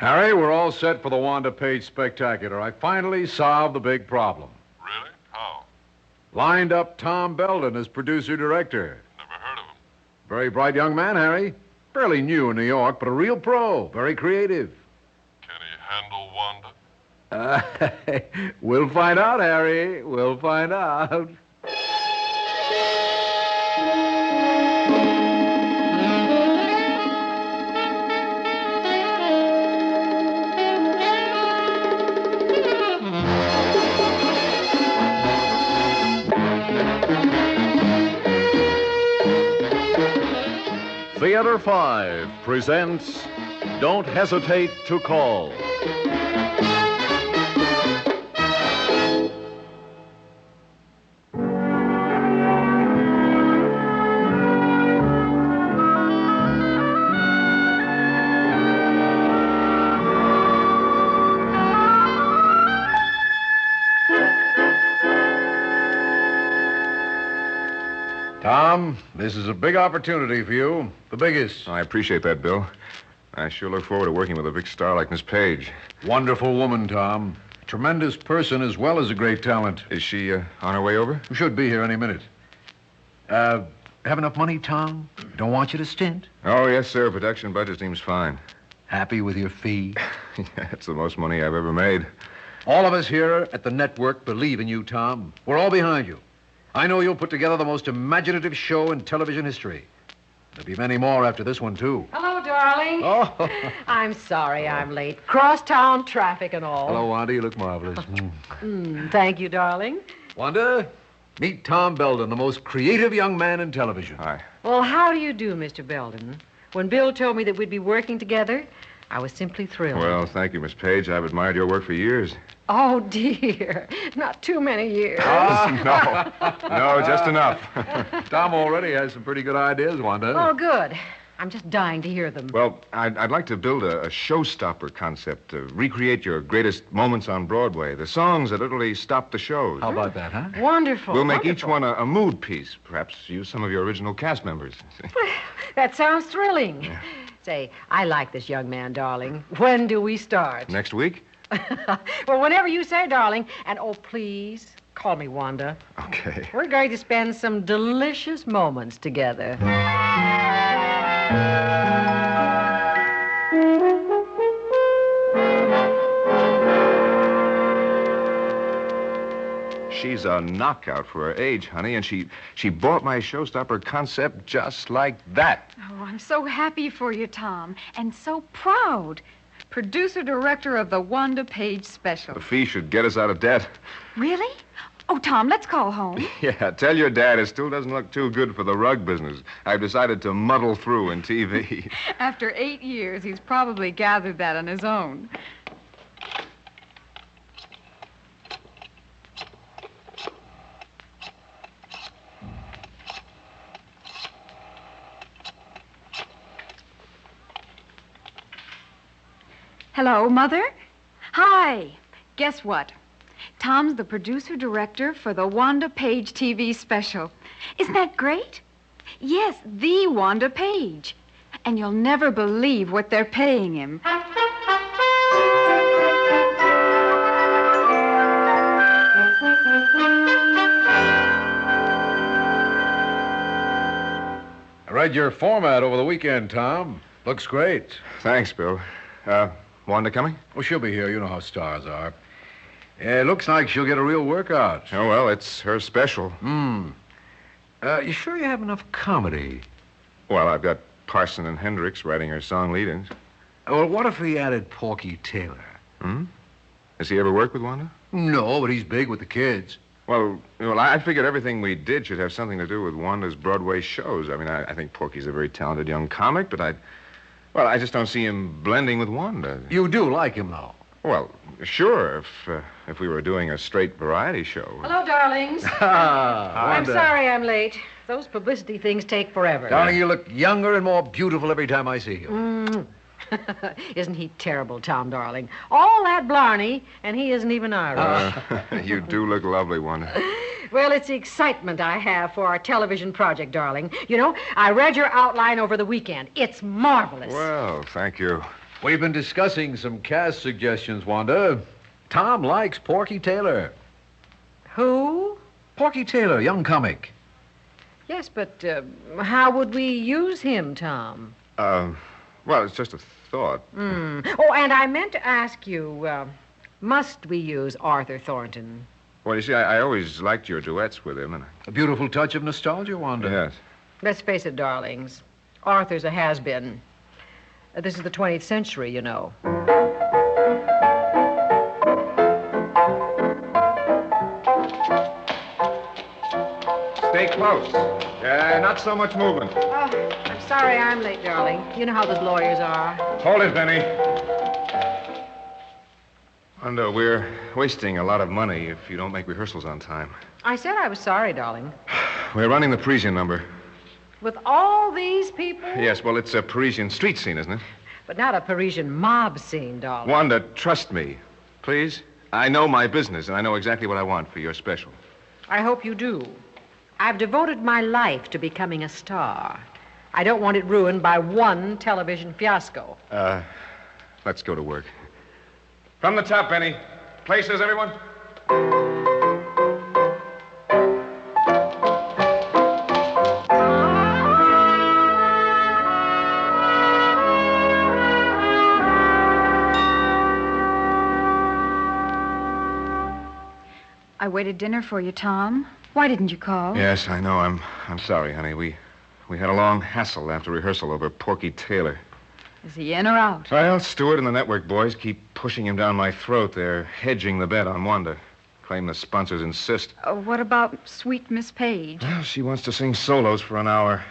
Harry, we're all set for the Wanda Page Spectacular. I finally solved the big problem. Really? How? Lined up Tom Belden as producer-director. Never heard of him. Very bright young man, Harry. Fairly new in New York, but a real pro. Very creative. Can he handle Wanda? We'll find out, Harry. We'll find out. Theater 5 presents Don't Hesitate to Call. Tom, this is a big opportunity for you. The biggest. I appreciate that, Bill. I sure look forward to working with a big star like Miss Page. Wonderful woman, Tom. Tremendous person as well as a great talent. Is she on her way over? Should be here any minute. Have enough money, Tom? Don't want you to stint. Oh, yes, sir. Production budget seems fine. Happy with your fee? Yeah, it's the most money I've ever made. All of us here at the network believe in you, Tom. We're all behind you. I know you'll put together the most imaginative show in television history. There'll be many more after this one, too. Hello, darling. Oh. I'm sorry I'm late. Crosstown traffic and all. Hello, Wanda. You look marvelous. Thank you, darling. Wanda, meet Tom Belden, the most creative young man in television. Hi. Well, how do you do, Mr. Belden? When Bill told me that we'd be working together, I was simply thrilled. Well, thank you, Miss Page. I've admired your work for years. Oh, dear. Not too many years. No, just enough. Tom already has some pretty good ideas, Wanda. Oh, good. I'm just dying to hear them. Well, I'd like to build a showstopper concept to recreate your greatest moments on Broadway, the songs that literally stop the shows. How about that, huh? Wonderful. We'll make each wonderful. one a mood piece. Perhaps use some of your original cast members. That sounds thrilling. Yeah. Say, I like this young man, darling. When do we start? Next week? Well, whenever you say, darling. And, oh, please, call me Wanda. Okay. We're going to spend some delicious moments together. She's a knockout for her age, honey, and she bought my showstopper concept just like that. Oh, I'm so happy for you, Tom, and so proud. Producer-director of the Wanda Page special. The fee should get us out of debt. Really? Oh, Tom, let's call home. Yeah, tell your dad it still doesn't look too good for the rug business. I've decided to muddle through in TV. After 8 years, he's probably gathered that on his own. Hello, Mother? Hi. Guess what? Tom's the producer-director for the Wanda Page TV special. Isn't that great? Yes, the Wanda Page. And you'll never believe what they're paying him. I read your format over the weekend, Tom. Looks great. Thanks, Bill. Wanda coming? Well, she'll be here. You know how stars are. It looks like she'll get a real workout. Oh, well, it's her special. You sure you have enough comedy? Well, I've got Parson and Hendricks writing her song lead-ins. Well, what if we added Porky Taylor? Has he ever worked with Wanda? No, but he's big with the kids. Well, I figured everything we did should have something to do with Wanda's Broadway shows. I mean, I think Porky's a very talented young comic, but I just don't see him blending with Wanda. You do like him, though. Well, sure, if we were doing a straight variety show. Hello, darlings. I'm sorry I'm late. Those publicity things take forever. Darling, you look younger and more beautiful every time I see you. Isn't he terrible, Tom, darling? All that blarney, and he isn't even Irish. You do look lovely, Wanda. Well, it's the excitement I have for our television project, darling. You know, I read your outline over the weekend. It's marvelous. Well, thank you. We've been discussing some cast suggestions, Wanda. Tom likes Porky Taylor. Who? Porky Taylor, young comic. Yes, but how would we use him, Tom? Well, it's just a thought. Oh, and I meant to ask you, must we use Arthur Thornton? Well, you see, I always liked your duets with him, and A beautiful touch of nostalgia, Wanda. yes. Let's face it, darlings. Arthur's a has-been. This is the 20th century, you know. Stay close. Not so much movement. Oh, I'm sorry I'm late, darling. You know how those lawyers are. Hold it, Benny. Wanda, we're wasting a lot of money if you don't make rehearsals on time. I said I was sorry, darling. We're running the Parisian number. With all these people? Yes, well, it's a Parisian street scene, isn't it? But not a Parisian mob scene, darling. Wanda, trust me. Please? I know my business, and I know exactly what I want for your special. I hope you do. I've devoted my life to becoming a star. I don't want it ruined by one television fiasco. Let's go to work. From the top, Benny. Places, everyone? I waited dinner for you, Tom. Why didn't you call? Yes, I know. I'm sorry, honey. We had a long hassle after rehearsal over Porky Taylor. Is he in or out? Well, Stewart and the network boys keep pushing him down my throat. They're hedging the bet on Wanda. Claim the sponsors insist. What about sweet Miss Page? Well, she wants to sing solos for an hour.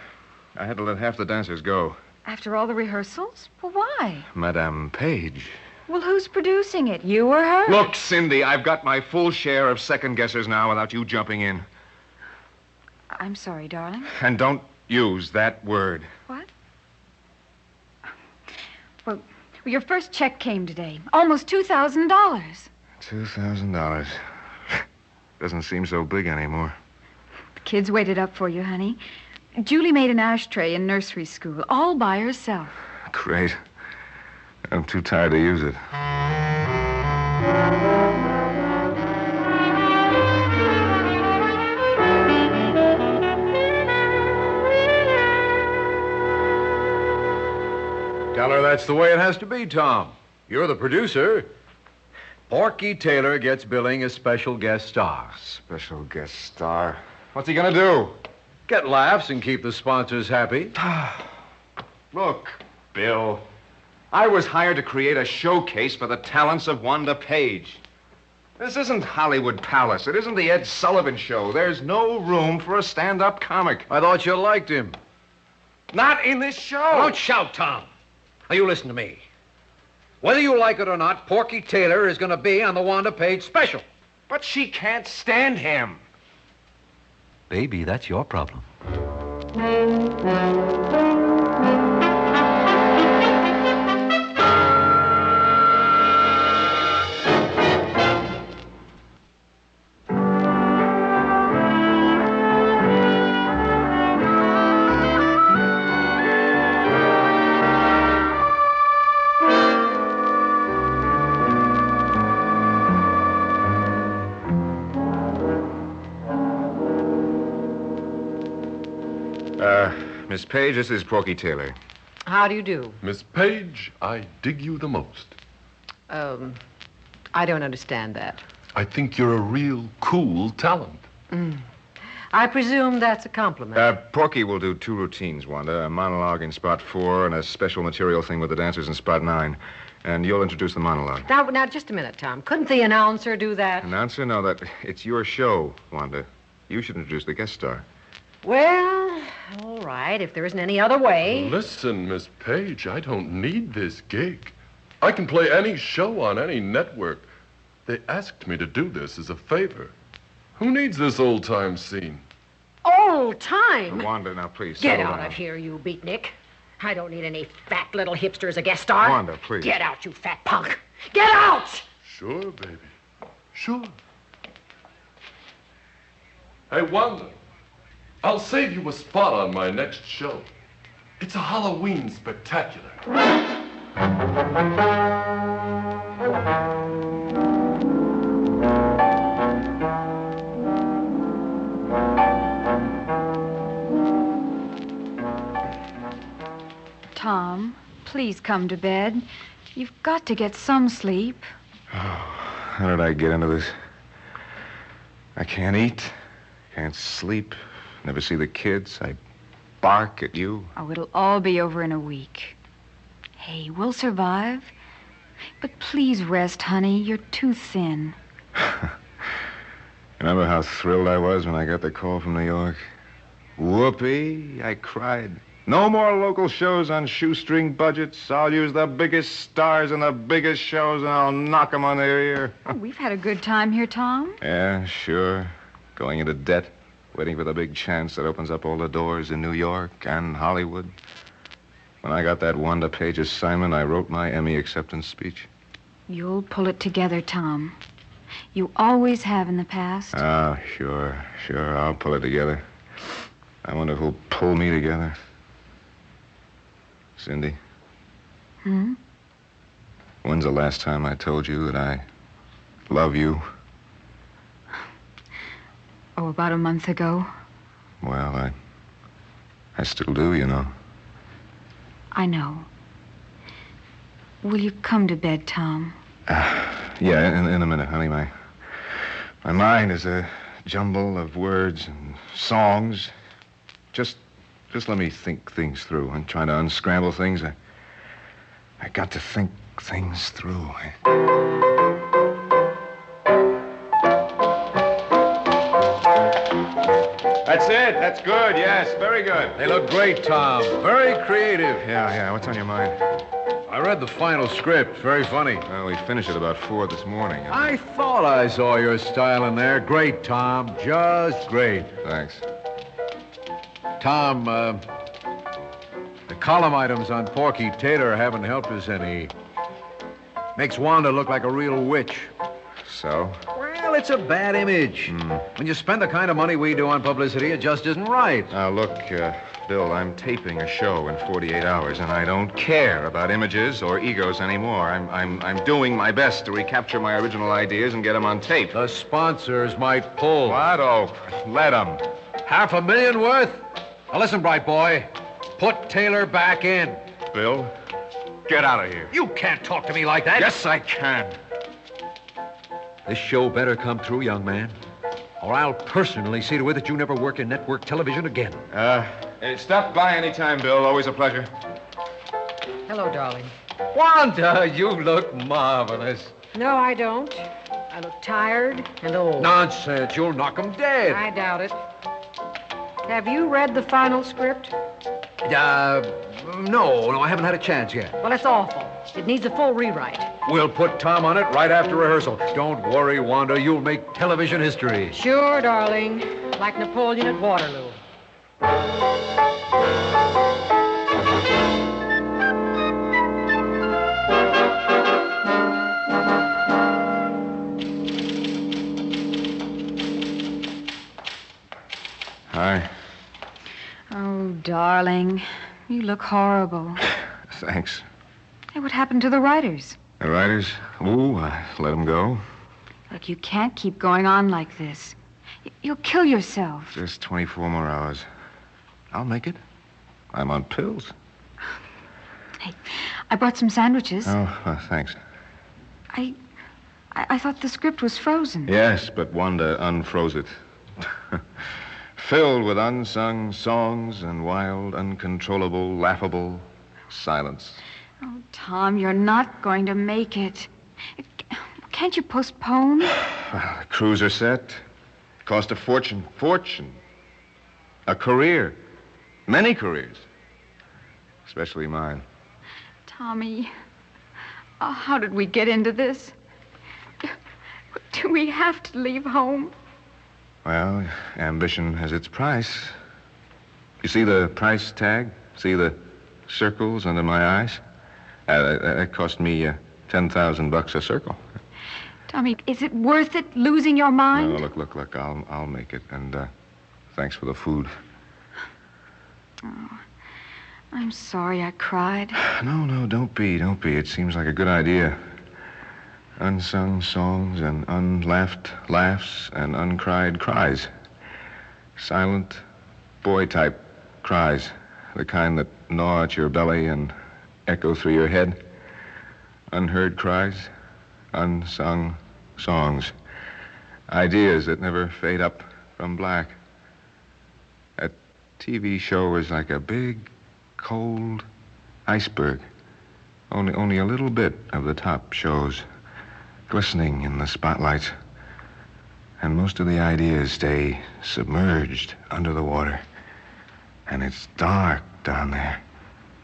I had to let half the dancers go. After all the rehearsals? Well, why? Madame Page. Well, who's producing it? You or her? Look, Cindy, I've got my full share of second guessers now without you jumping in. I'm sorry, darling. And don't use that word. What? Well, your first check came today. Almost $2,000. $2,000. Doesn't seem so big anymore. The kids waited up for you, honey. Julie made an ashtray in nursery school, all by herself. Great. I'm too tired to use it. Tell her that's the way it has to be, Tom. You're the producer. Porky Taylor gets billing as special guest star. Special guest star. What's he gonna do? Get laughs and keep the sponsors happy. Look, Bill. I was hired to create a showcase for the talents of Wanda Page. This isn't Hollywood Palace. It isn't the Ed Sullivan Show. There's no room for a stand-up comic. I thought you liked him. Not in this show. Don't shout, Tom. Now, you listen to me. Whether you like it or not, Porky Taylor is going to be on the Wanda Page special. But she can't stand him. Baby, that's your problem. Miss Page, this is Porky Taylor. How do you do? Miss Page, I dig you the most. I don't understand that. I think you're a real cool talent. I presume that's a compliment. Porky will do 2 routines, Wanda. A monologue in spot 4 and a special material thing with the dancers in spot 9. And you'll introduce the monologue. Now, just a minute, Tom. Couldn't the announcer do that? Announcer? No, it's your show, Wanda. You should introduce the guest star. Well, all right, if there isn't any other way. Listen, Miss Page, I don't need this gig. I can play any show on any network. They asked me to do this as a favor. Who needs this old-time scene? Old time? Wanda, now, please, Get settle out down. of here, you beatnik. I don't need any fat little hipster as a guest star. Wanda, please. Get out, you fat punk. Get out! Sure, baby. Sure. Hey, Wanda, I'll save you a spot on my next show. It's a Halloween spectacular. Tom, please come to bed. You've got to get some sleep. Oh, how did I get into this? I can't eat, can't sleep, never see the kids. I bark at you. Oh, it'll all be over in a week. Hey, we'll survive. But please rest, honey. You're too thin. Remember how thrilled I was when I got the call from New York? Whoopee, I cried. No more local shows on shoestring budgets. I'll use the biggest stars in the biggest shows, and I'll knock them on their ear. Oh, we've had a good time here, Tom. Yeah, sure. Going into debt, waiting for the big chance that opens up all the doors in New York and Hollywood. When I got that Wanda Page assignment, I wrote my Emmy acceptance speech. You'll pull it together, Tom. You always have in the past. Oh, sure. I'll pull it together. I wonder who'll pull me together. Cindy? When's the last time I told you that I love you? Oh, about a month ago. Well, I still do, you know. I know. Will you come to bed, Tom? Yeah, in a minute, honey. My mind is a jumble of words and songs. Just let me think things through. I'm trying to unscramble things. I got to think things through. That's it. That's good. Yes, very good. They look great, Tom. Very creative. Yeah. What's on your mind? I read the final script. Very funny. Well, we finished at about 4 this morning. I thought I saw your style in there. Great, Tom. Just great. Thanks. Tom, the column items on Porky Taylor haven't helped us any. Makes Wanda look like a real witch. So? Well, it's a bad image. When you spend the kind of money we do on publicity, it just isn't right. Now, look, Bill, I'm taping a show in 48 hours, and I don't care about images or egos anymore. I'm doing my best to recapture my original ideas and get them on tape. The sponsors might pull. What? Oh, let them. $500,000 worth? Now listen, bright boy. Put Taylor back in. Bill, get out of here. You can't talk to me like that. Yes, I can. This show better come through, young man, or I'll personally see to it that you never work in network television again. Hey, stop by any time, Bill. Always a pleasure. Hello, darling. Wanda, you look marvelous. No, I don't. I look tired and old. Nonsense. You'll knock 'em dead. I doubt it. Have you read the final script? No, I haven't had a chance yet. Well, it's awful. It needs a full rewrite. We'll put Tom on it right after rehearsal. Don't worry, Wanda. You'll make television history. Sure, darling. Like Napoleon at Waterloo. Hi. Oh, darling. You look horrible. Thanks. Hey, what happened to the writers? The writers? Ooh, I let them go. Look, you can't keep going on like this. You'll kill yourself. Just 24 more hours. I'll make it. I'm on pills. Hey, I brought some sandwiches. Oh, thanks. I thought the script was frozen. Yes, but Wanda unfroze it. Filled with unsung songs and wild, uncontrollable, laughable silence. Oh, Tom, you're not going to make it. Can't you postpone? Well, the crews are set. Cost a fortune. Fortune. A career. Many careers. Especially mine. Tommy, how did we get into this? Do we have to leave home? Well, ambition has its price. You see the price tag? See the circles under my eyes? That cost me $10,000 a circle. Tommy, is it worth it, losing your mind? No, look. I'll make it. And thanks for the food. Oh, I'm sorry I cried. No, don't be. It seems like a good idea. Unsung songs and unlaughed laughs and uncried cries. Silent, boy-type cries. The kind that gnaw at your belly and echo through your head. Unheard cries, unsung songs. Ideas that never fade up from black. A TV show is like a big, cold iceberg. Only a little bit of the top shows, glistening in the spotlights. And most of the ideas stay submerged under the water. And it's dark down there.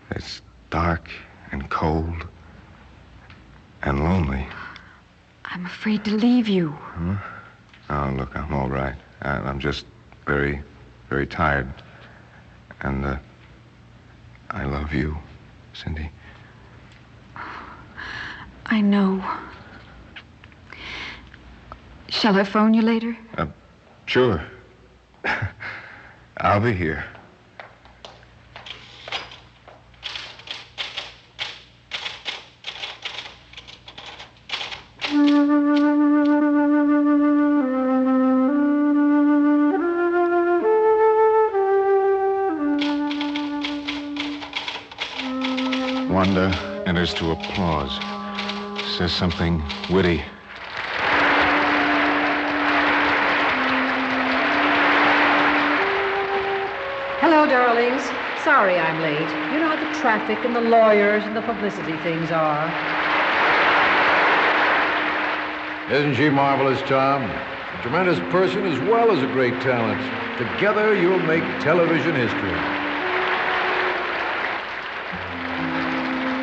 It's dark and cold and lonely. I'm afraid to leave you. Huh? Oh, look, I'm all right. I'm just very, very tired. And, I love you, Cindy. I know. Shall I phone you later? Sure. I'll be here. Wanda enters to applause. Says something witty. Hello, darlings. Sorry I'm late. You know how the traffic and the lawyers and the publicity things are. Isn't she marvelous, Tom? A tremendous person as well as a great talent. Together, you'll make television history.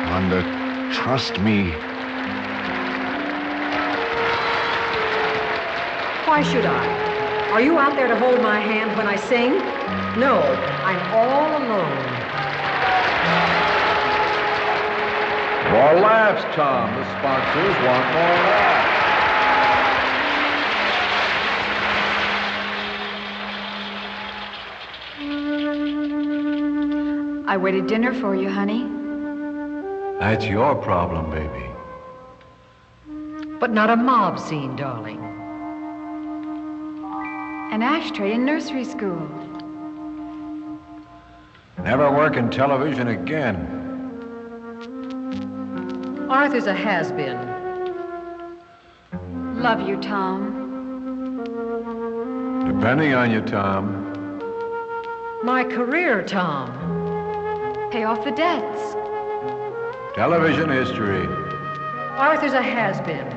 Wanda, trust me. Why should I? Are you out there to hold my hand when I sing? No, I'm all alone. More laughs, Tom. The sponsors want more laughs. I waited dinner for you, honey. That's your problem, baby. But not a mob scene, darling. An ashtray in nursery school. Never work in television again. Arthur's a has-been. Love you, Tom. Depending on you, Tom. My career, Tom. Pay off the debts. Television history. Arthur's a has-been.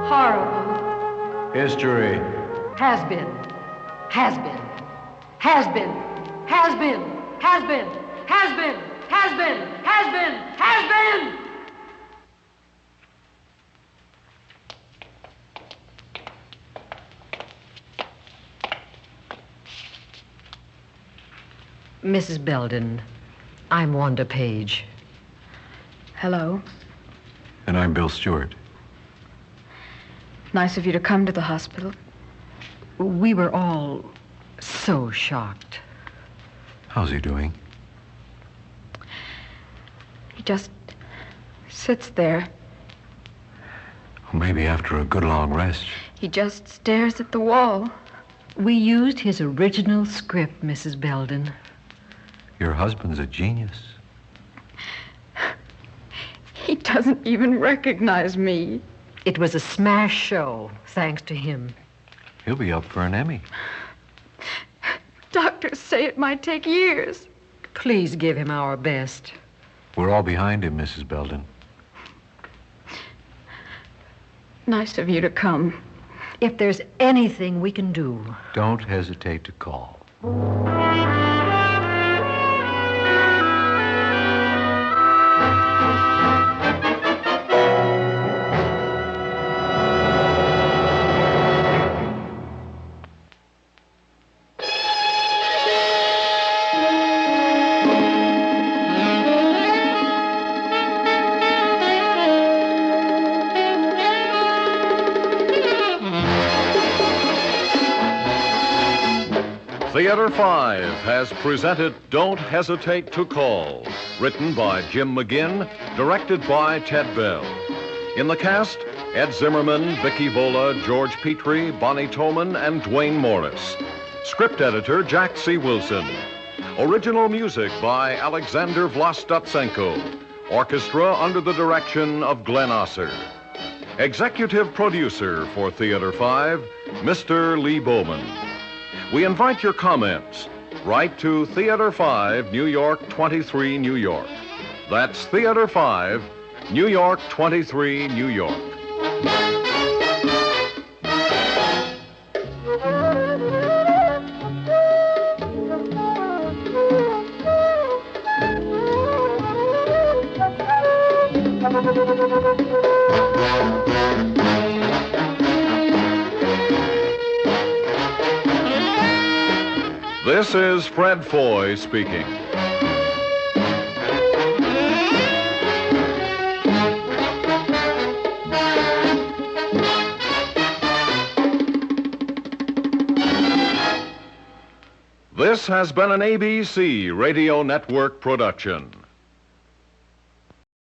Horrible. History. Has-been. Has-been. Has-been. Has-been. Has-been. Has-been. Has-been. Has-been. Has-been. Mrs. Belden, I'm Wanda Page. Hello. And I'm Bill Stewart. Nice of you to come to the hospital. We were all so shocked. How's he doing? He just sits there. Well, maybe after a good long rest. He just stares at the wall. We used his original script, Mrs. Belden. Your husband's a genius. He doesn't even recognize me. It was a smash show, thanks to him. He'll be up for an Emmy. Doctors say it might take years. Please give him our best. We're all behind him, Mrs. Belden. Nice of you to come. If there's anything we can do. Don't hesitate to call. Theater 5 has presented Don't Hesitate to Call, written by Jim McGinn, directed by Ted Bell. In the cast, Ed Zimmerman, Vicki Vola, George Petrie, Bonnie Tolman, and Dwayne Morris. Script editor, Jack C. Wilson. Original music by Alexander Vlastotsenko. Orchestra under the direction of Glenn Osser. Executive producer for Theater 5, Mr. Lee Bowman. We invite your comments. Write to Theater 5, New York 23, New York. That's Theater 5, New York 23, New York. This is Fred Foy speaking. This has been an ABC Radio Network production.